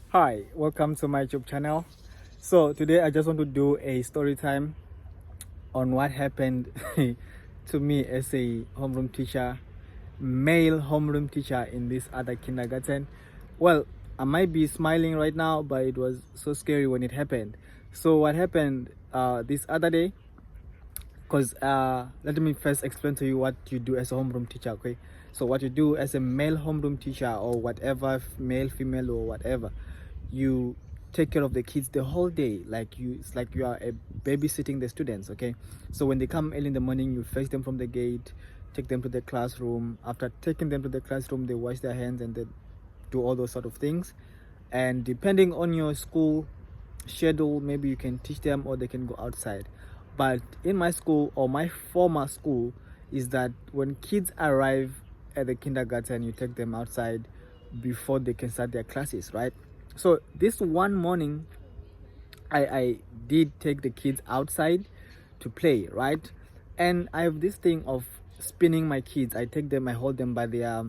Hi, welcome to my YouTube channel. So today I just want to do a story time on what happened to me as a homeroom teacher, male homeroom teacher in this other kindergarten. Well, I might be smiling right now, but it was so scary when it happened. So what happened this other day, because let me first explain to you what you do as a homeroom teacher. Okay, so what you do as a male homeroom teacher, or whatever, male, female, or whatever, you take care of the kids the whole day. Like it's like you are a babysitting the students. Okay, so when they come early in the morning, you fetch them from the gate, take them to the classroom. After taking them to the classroom, they wash their hands and they do all those sort of things. And depending on your school schedule, maybe you can teach them or they can go outside. But in my school, or my former school, is that when kids arrive at the kindergarten, you take them outside before they can start their classes, right? So this one morning, I did take the kids outside to play, right? And I have this thing of spinning my kids. I take them, I hold them by their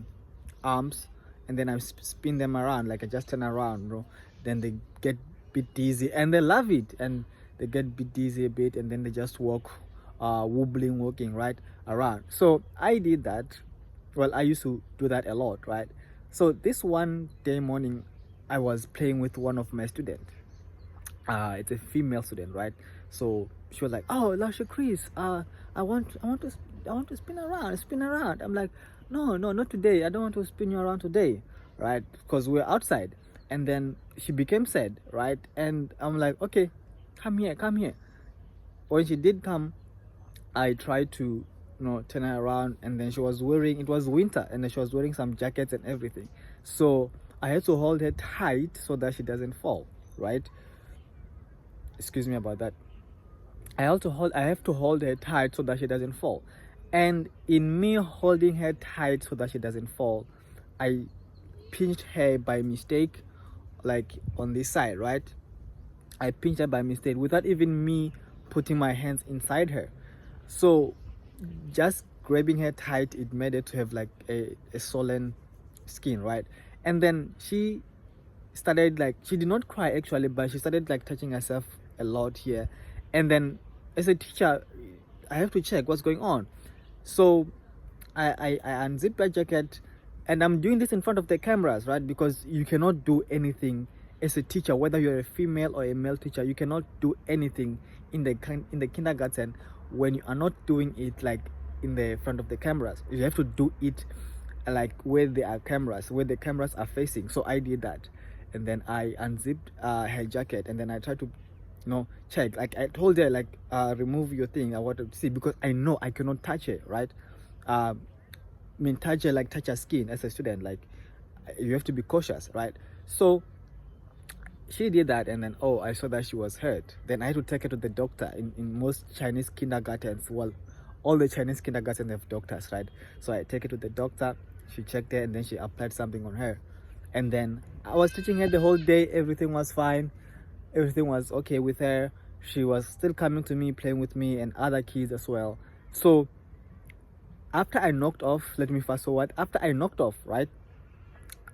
arms, and then I spin them around. Like I just turn around, bro. Then they get a bit dizzy, and they love it. And they get a bit dizzy a bit, and then they just walk, wobbling, walking right around. So I did that. Well, I used to do that a lot, right? So this one day morning, I was playing with one of my students. It's a female student, right? So she was like, "Oh, Lasha Chris, I want to spin around." I'm like, "No, no, not today. I don't want to spin you around today, right? Because we're outside." And then she became sad, right? And I'm like, "Okay, come here, come here." When she did come, I tried to, turn her around, and then she was wearing. It was winter, and then she was wearing some jackets and everything. So I had to hold her tight so that she doesn't fall, right? Excuse me about that. I have to hold her tight so that she doesn't fall. And in me holding her tight so that she doesn't fall, I pinched her by mistake, like on this side, right? I pinched her by mistake without even me putting my hands inside her. So just grabbing her tight, it made her to have like a swollen skin, right? And then she started, like, she did not cry actually, but she started like touching herself a lot here. And then as a teacher, I have to check what's going on. So I unzipped my jacket, and I'm doing this in front of the cameras, right? Because you cannot do anything as a teacher, whether you're a female or a male teacher. You cannot do anything in the kindergarten when you are not doing it like in the front of the cameras. You have to do it like where there are cameras, where the cameras are facing. So I did that, and then I unzipped her jacket, and then I tried to check. Like I told her, like, remove your thing, I want to see, because I know I cannot touch her, right? I mean, touch her, like touch her skin as a student, like you have to be cautious, right? So she did that, and then, oh, I saw that she was hurt. Then I had to take her to the doctor. In most Chinese kindergartens, well, all the Chinese kindergartens have doctors, right? So I take her to the doctor. She checked her, and then she applied something on her. And then I was teaching her the whole day. Everything was fine, everything was okay with her. She was still coming to me, playing with me and other kids as well. So after I knocked off, let me fast forward. After I knocked off, right,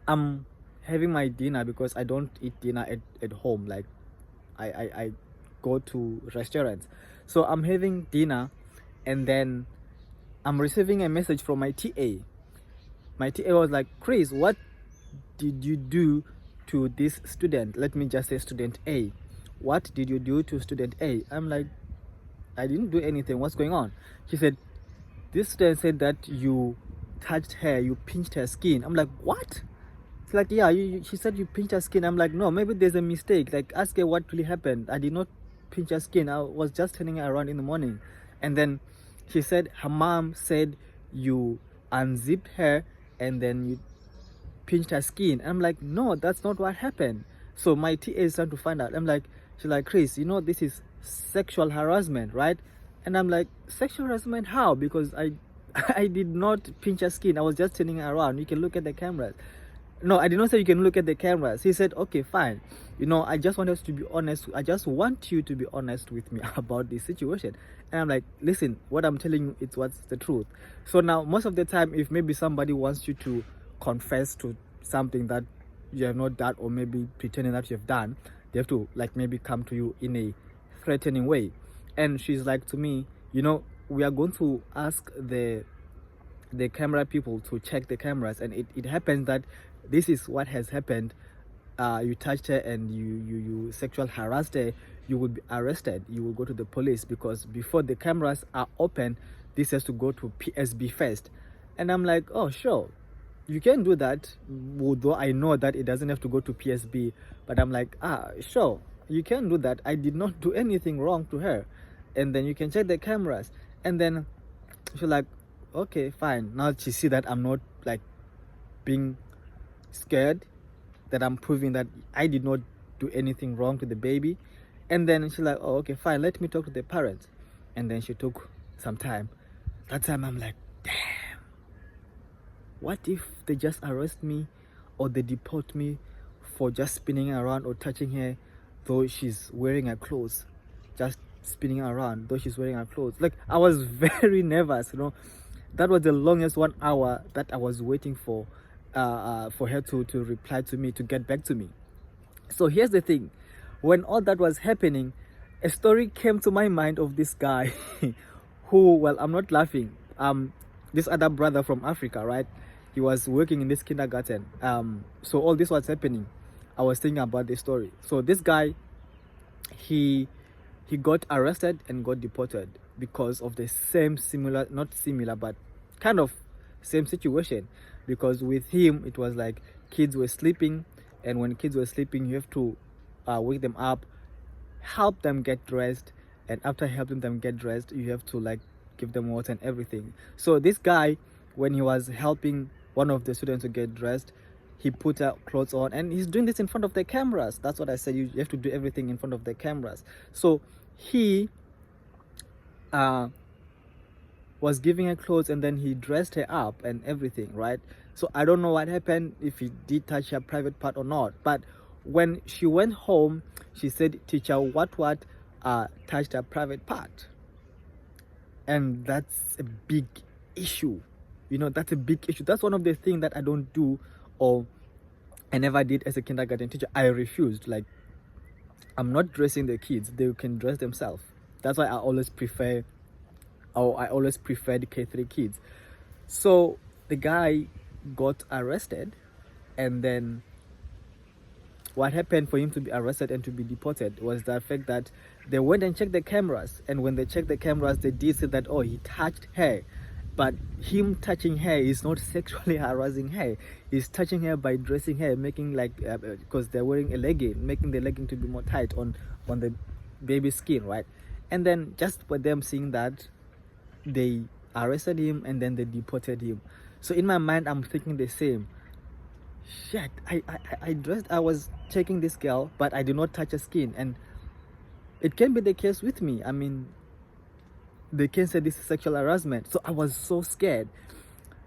I'm having my dinner, because I don't eat dinner at home. Like I go to restaurants. So I'm having dinner, and then I'm receiving a message from my TA. My TA was like, "Chris, what did you do to this student?" Let me just say student A. "What did you do to student A?" I'm like, "I didn't do anything. What's going on?" She said, "This student said that you touched her, you pinched her skin." I'm like, "What?" It's like, "Yeah, she said you pinched her skin." I'm like, "No, maybe there's a mistake. Like, ask her what really happened. I did not pinch her skin. I was just turning her around in the morning." And then she said her mom said you unzipped her, and then you pinched her skin. I'm like, "No, that's not what happened." So my TA is trying to find out. She's like, "Chris, this is sexual harassment, right?" And I'm like, "Sexual harassment? How?" Because I I did not pinch her skin. I was just turning her around. You can look at the cameras. No, I did not say you can look at the cameras. He said, "Okay, fine. I just want us to be honest. I just want you to be honest with me about this situation." And I'm like, "Listen, what I'm telling you, it's what's the truth." So now, most of the time, if maybe somebody wants you to confess to something that you have not done, or maybe pretending that you have done, they have to like maybe come to you in a threatening way. And she's like to me, we are going to ask the camera people to check the cameras, and it happens that this is what has happened. You touched her and you sexual harassed her, you will be arrested, you will go to the police, because before the cameras are open, this has to go to PSB first. And I'm like, oh sure, you can do that, although I know that it doesn't have to go to PSB. But I'm like, sure, you can do that, I did not do anything wrong to her, and then you can check the cameras. And then she's like, okay fine. Now she see that I'm not like being scared, that I'm proving that I did not do anything wrong to the baby. And then she's like, oh okay fine, let me talk to the parents. And then she took some time. That time I'm like, damn, what if they just arrest me or they deport me for just spinning around or touching her though she's wearing her clothes, just spinning around though she's wearing her clothes. Like, I was very nervous. That was the longest 1 hour that I was waiting for her to reply to me, to get back to me. So here's the thing, when all that was happening, a story came to my mind of this guy who, well, I'm not laughing, this other brother from Africa, right? He was working in this kindergarten. So all this was happening, I was thinking about this story. So this guy, he got arrested and got deported because of the same similar, not similar, but kind of same situation. Because with him, it was like kids were sleeping, and when kids were sleeping, you have to wake them up, help them get dressed, and after helping them get dressed, you have to like give them water and everything. So this guy, when he was helping one of the students to get dressed, he put her clothes on, and he's doing this in front of the cameras. That's what I said, you have to do everything in front of the cameras. So he was giving her clothes, and then he dressed her up and everything, right? So I don't know what happened, if he did touch her private part or not, but when she went home, she said, teacher, what touched her private part. And that's a big issue. That's a big issue. That's one of the things that I don't do, or I never did as a kindergarten teacher. I refused. Like, I'm not dressing the kids, they can dress themselves. That's why I always preferred the K3 kids. So the guy got arrested, and then what happened for him to be arrested and to be deported was the fact that they went and checked the cameras, and when they checked the cameras, they did say that, oh, he touched her. But him touching her is not sexually harassing her. He's touching her by dressing her, making like, because they're wearing a legging, making the legging to be more tight on the baby's skin, right? And then just for them seeing that, they arrested him and then they deported him. So in my mind, I'm thinking the same. Shit, I was checking this girl, but I did not touch her skin. And it can be the case with me. I mean, they can say this is sexual harassment. So I was so scared.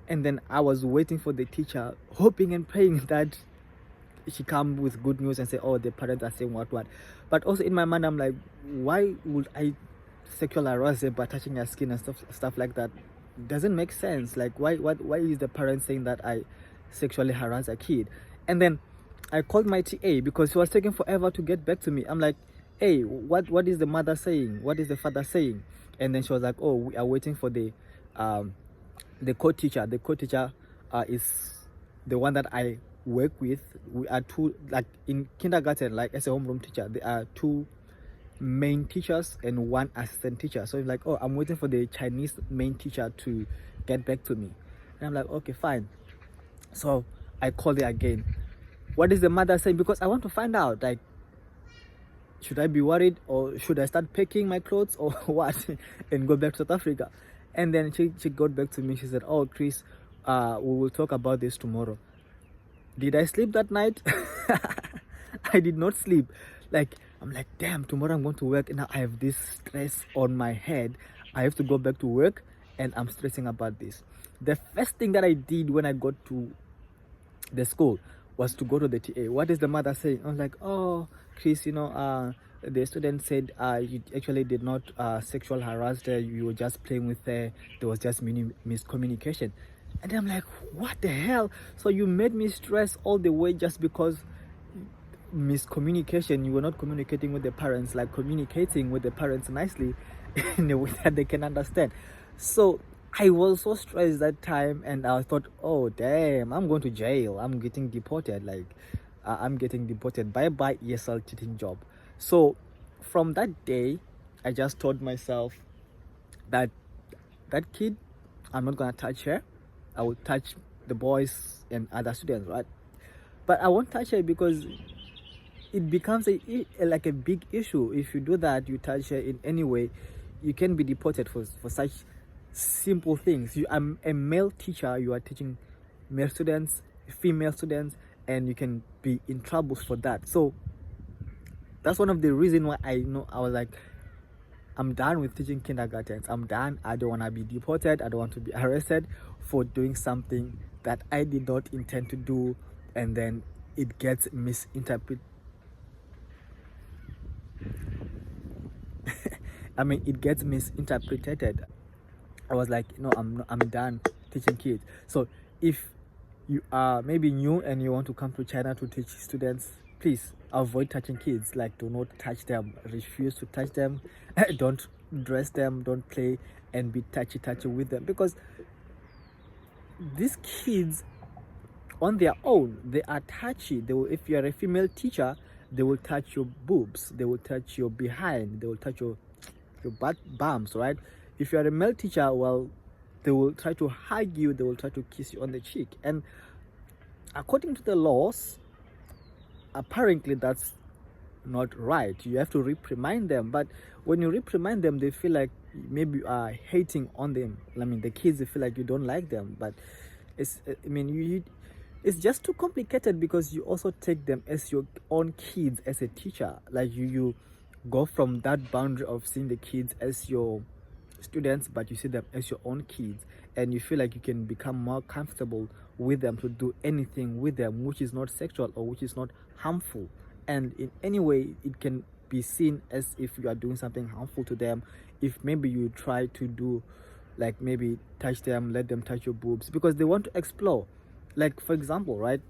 And then I was waiting for the teacher, hoping and praying that she come with good news and say, oh, the parents are saying what. But also in my mind, I'm like, why would I sexual harass her by touching her skin and stuff like that? Doesn't make sense. Like, why is the parent saying that I sexually harass a kid? And then I called my TA, because she was taking forever to get back to me. I'm like, hey, what is the mother saying? What is the father saying? And then she was like, oh, we are waiting for the co-teacher. The co-teacher is the one that I work with. We are two, like in kindergarten, like as a homeroom teacher, there are two main teachers and one assistant teacher. So it's like, oh, I'm waiting for the Chinese main teacher to get back to me. And I'm like, okay, fine. So I called her again. What is the mother saying? Because I want to find out, like, should I be worried, or should I start packing my clothes, or what, and go back to South Africa? And then she got back to me. She said, oh, Chris, we will talk about this tomorrow. Did I sleep that night? I did not sleep. Like, I'm like, damn, tomorrow I'm going to work, and now I have this stress on my head. I have to go back to work, and I'm stressing about this. The first thing that I did when I got to the school was to go to the TA. What is the mother saying? I was like, oh, Chris, the student said you actually did not sexual harass her. You were just playing with her. There was just miscommunication. And I'm like, what the hell? So you made me stress all the way just because miscommunication. You were not communicating with the parents, like communicating with the parents nicely in a way that they can understand. So I was so stressed that time, and I thought, oh damn, I'm going to jail, I'm getting deported, like I'm getting deported, bye bye ESL teaching job. So from that day I just told myself that that kid, I'm not gonna touch her. I will touch the boys and other students, right? But I won't touch her because it becomes like a big issue. If you do that, you touch her in any way, you can be deported for such simple things. You are a male teacher, you are teaching male students, female students, and you can be in trouble for that. So that's one of the reasons why I know I was like, I'm done with teaching kindergartens. I'm done. I don't want to be deported. I don't want to be arrested for doing something that I did not intend to do, and then it gets misinterpreted. I mean, it gets misinterpreted. I was like, no, I'm done teaching kids. So if you are maybe new and you want to come to China to teach students, please avoid touching kids. Like, do not touch them, refuse to touch them, don't dress them, don't play and be touchy with them, because these kids on their own, they are touchy. They will, if you are a female teacher, they will touch your boobs, they will touch your behind, they will touch your butt bumps, right? If you are a male teacher, well, they will try to hug you, they will try to kiss you on the cheek. And according to the laws, apparently that's not right. You have to reprimand them. But when you reprimand them, they feel like maybe you are hating on them. I mean, the kids, they feel like you don't like them. But it's, I mean, it's just too complicated, because you also take them as your own kids as a teacher. Like you go from that boundary of seeing the kids as your students, but you see them as your own kids, and you feel like you can become more comfortable with them to do anything with them which is not sexual or which is not harmful. And in any way, it can be seen as if you are doing something harmful to them if maybe you try to do, like, maybe touch them, let them touch your boobs because they want to explore. Like, for example, right,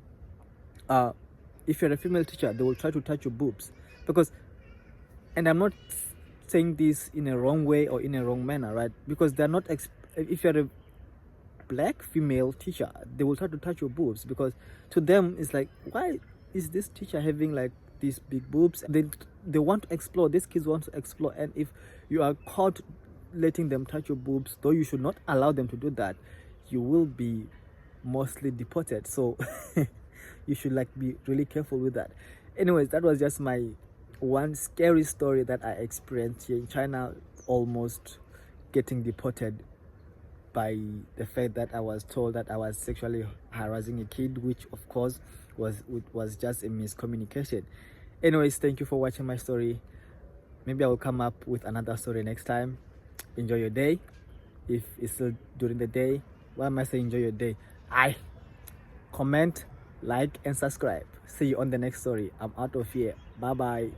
if you're a female teacher, they will try to touch your boobs because, and I'm not saying this in a wrong way or in a wrong manner, right? Because they're not if you're a black female teacher, they will try to touch your boobs because to them it's like, why is this teacher having like these big boobs? They want to explore. These kids want to explore, and if you are caught letting them touch your boobs, though you should not allow them to do that, you will be mostly deported. So you should like be really careful with that. Anyways, that was just my one scary story that I experienced here in China, almost getting deported by the fact that I was told that I was sexually harassing a kid, which of course was just a miscommunication. Anyways, thank you for watching my story. Maybe I will come up with another story next time. Enjoy your day. If it's still during the day, why am I saying enjoy your day? Comment, like and subscribe. See you on the next story. I'm out of here. Bye bye.